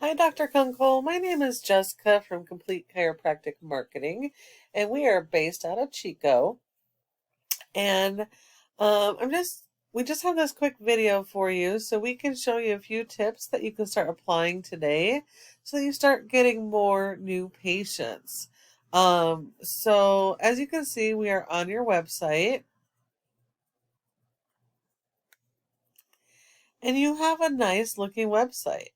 Hi, Dr. Kunkle. My name is Jessica from Complete Chiropractic Marketing, and we are based out of Chico. And we just have this quick video for you so we can show you a few tips that you can start applying today so that you start getting more new patients. So as you can see, we are on your website, and you have a nice looking website.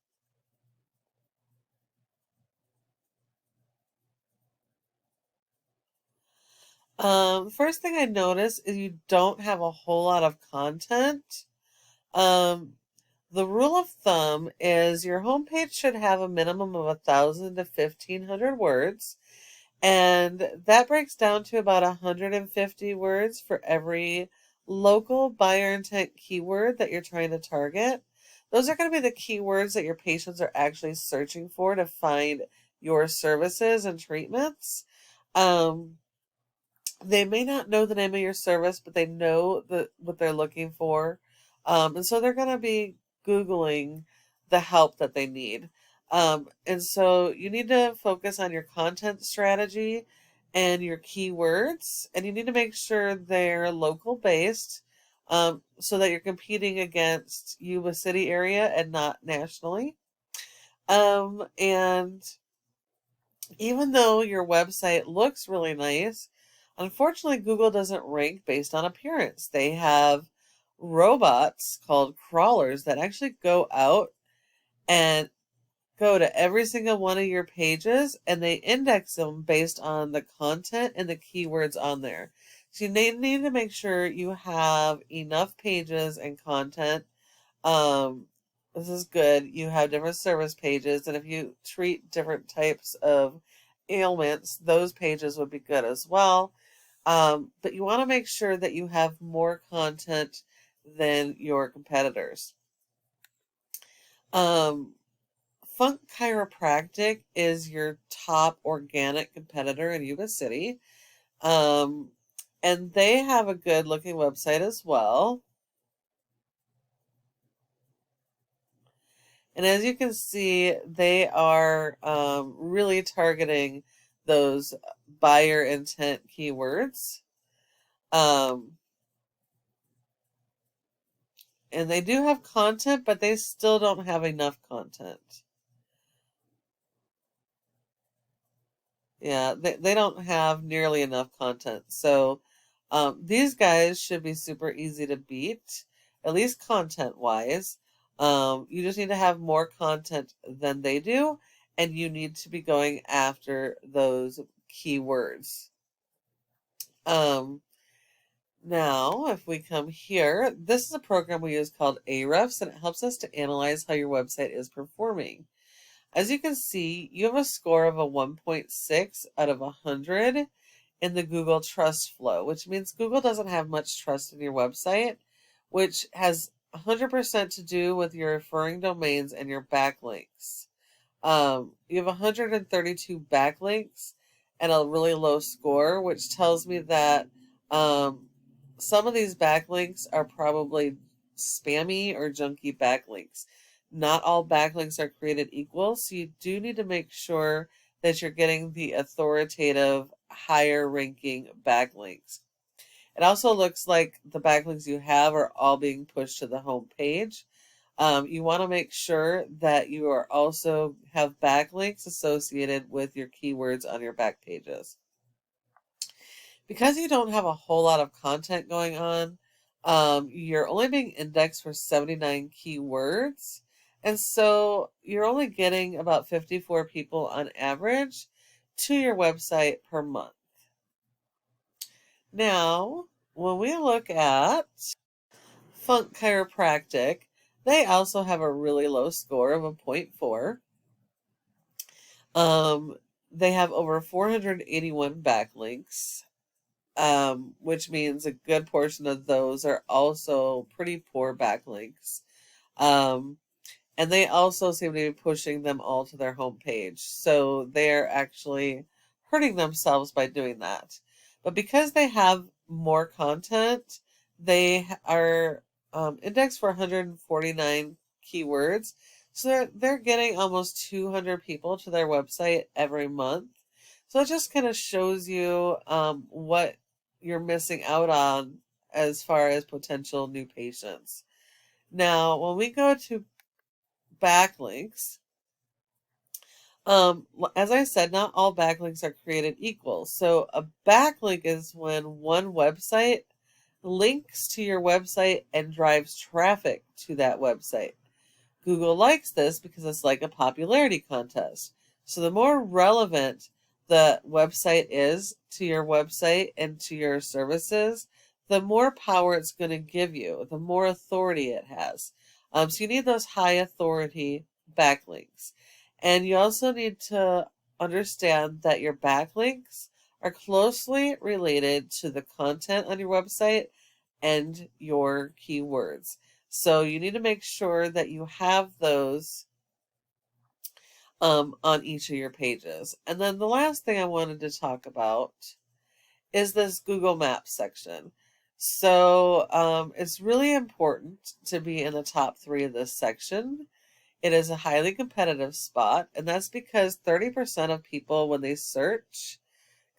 First thing I notice is you don't have a whole lot of content. Um, the rule of thumb is your homepage should have a minimum of 1,000 to 1,500 words, and that breaks down to about 150 words for every local buyer intent keyword that you're trying to target. Those are going to be the keywords that your patients are actually searching for to find your services and treatments. Um, they may not know the name of your service, but they know what they're looking for. And so they're going to be Googling the help that they need. And so you need to focus on your content strategy and your keywords, and you need to make sure they're local based, so that you're competing against Yuba City area and not nationally. And even though your website looks really nice, unfortunately, Google doesn't rank based on appearance. They have robots called crawlers that actually go out and go to every single one of your pages, and they index them based on the content and the keywords on there. So you need to make sure you have enough pages and content. um, this is good. You have different service pages, and if you treat different types of ailments, those pages would be good as well. But you want to make sure that you have more content than your competitors. Um, Funk Chiropractic is your top organic competitor in Yuba City. Um, and they have a good looking website as well. And as you can see, they are really targeting those buyer intent keywords. Um, and they do have content, but they still don't have enough content. Yeah, they don't have nearly enough content. So these guys should be super easy to beat, at least content wise. You just need to have more content than they do, and you need to be going after those keywords. Um, Now, if we come here, this is a program we use called Ahrefs, and it helps us to analyze how your website is performing. As you can see, you have a score of a 1.6 out of 100 in the Google Trust Flow, which means Google doesn't have much trust in your website, which has 100% to do with your referring domains and your backlinks. You have 132 backlinks and a really low score, which tells me that some of these backlinks are probably spammy or junky backlinks. Not all backlinks are created equal, so you do need to make sure that you're getting the authoritative, higher ranking backlinks. It also looks like the backlinks you have are all being pushed to the home page. You want to make sure that you are also have backlinks associated with your keywords on your back pages. Because you don't have a whole lot of content going on, you're only being indexed for 79 keywords. And so you're only getting about 54 people on average to your website per month. Now, when we look at Funk Chiropractic, they also have a really low score of a 0.4. They have over 481 backlinks, which means a good portion of those are also pretty poor backlinks. And they also seem to be pushing them all to their homepage. So they're actually hurting themselves by doing that. But because they have more content, they are indexed for 149 keywords. So they're getting almost 200 people to their website every month. So it just kind of shows you what you're missing out on as far as potential new patients. Now, when we go to backlinks, as I said, not all backlinks are created equal. So a backlink is when one website links to your website and drives traffic to that website. Google likes this because it's like a popularity contest. So the more relevant the website is to your website and to your services, the more power it's going to give you, the more authority it has. So you need those high authority backlinks. And you also need to understand that your backlinks are closely related to the content on your website and your keywords. So you need to make sure that you have those on each of your pages. And then the last thing I wanted to talk about is this Google Maps section. So it's really important to be in the top 3 of this section. It is a highly competitive spot, and that's because 30% of people, when they search,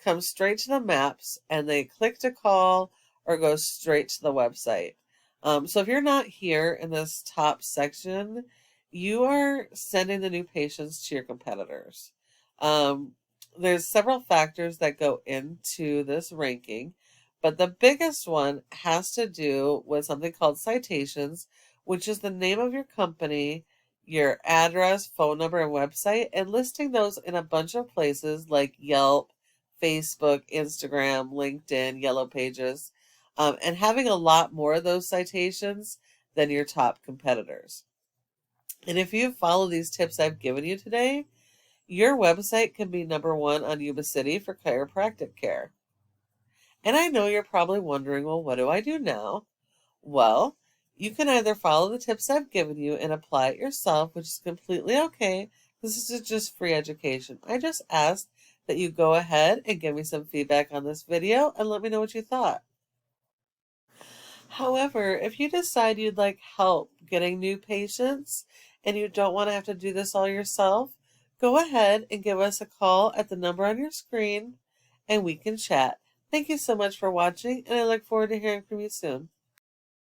come straight to the maps and they click to call or go straight to the website. So if you're not here in this top section, you are sending the new patients to your competitors. There's several factors that go into this ranking, but the biggest one has to do with something called citations, which is the name of your company, your address, phone number, and website, and listing those in a bunch of places like Yelp, Facebook, Instagram, LinkedIn, Yellow Pages, and having a lot more of those citations than your top competitors. And if you follow these tips I've given you today, your website can be #1 on Yuba City for chiropractic care. And I know you're probably wondering, well, what do I do now? Well, you can either follow the tips I've given you and apply it yourself, which is completely okay. This is just free education. I just asked that you go ahead and give me some feedback on this video and let me know what you thought. However, if you decide you'd like help getting new patients and you don't want to have to do this all yourself, go ahead and give us a call at the number on your screen and we can chat. Thank you so much for watching, and I look forward to hearing from you soon.